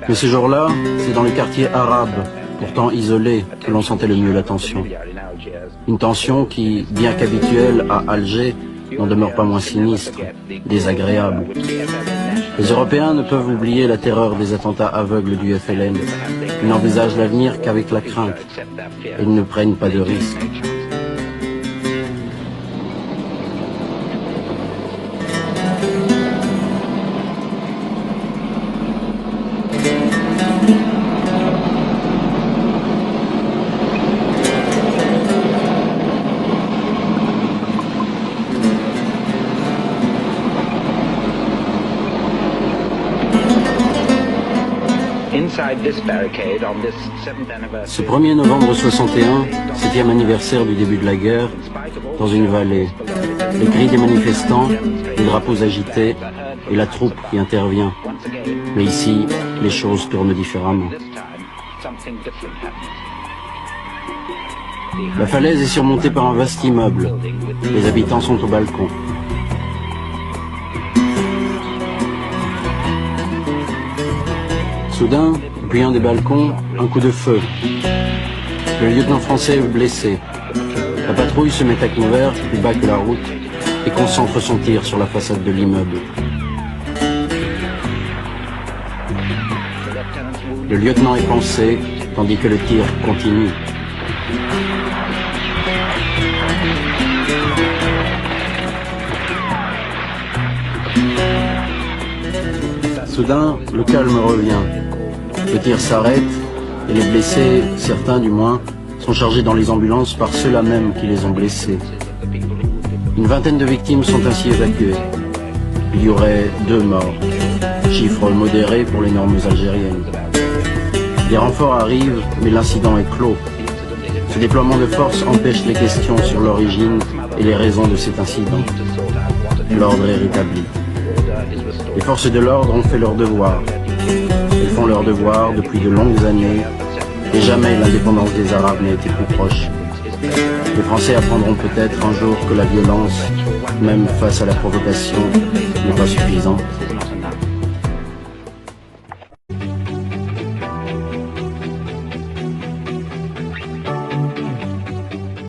Mais ces jours-là, c'est dans les quartiers arabes, pourtant isolés, que l'on sentait le mieux la tension. Une tension qui, bien qu'habituelle à Alger, n'en demeure pas moins sinistre, désagréable. Les Européens ne peuvent oublier la terreur des attentats aveugles du FLN. Ils n'envisagent l'avenir qu'avec la crainte. Et ils ne prennent pas de risques. Ce 1er novembre 61, 7e anniversaire du début de la guerre, dans une vallée, les cris des manifestants, les drapeaux agités et la troupe qui intervient. Mais ici, les choses tournent différemment. La falaise est surmontée par un vaste immeuble. Les habitants sont au balcon. Soudain, depuis un des balcons, un coup de feu. Le lieutenant français est blessé. La patrouille se met à couvert, plus bas que la route, et concentre son tir sur la façade de l'immeuble. Le lieutenant est pansé, tandis que le tir continue. Soudain, le calme revient. Le tir s'arrête et les blessés, certains du moins, sont chargés dans les ambulances par ceux-là même qui les ont blessés. Une vingtaine de victimes sont ainsi évacuées. Il y aurait 2 morts, chiffre modéré pour les normes algériennes. Des renforts arrivent, mais l'incident est clos. Ce déploiement de force empêche les questions sur l'origine et les raisons de cet incident. L'ordre est rétabli. Les forces de l'ordre ont fait leur devoir. Elles font leur devoir depuis de longues années et jamais l'indépendance des Arabes n'a été plus proche. Les Français apprendront peut-être un jour que la violence, même face à la provocation, n'est pas suffisante.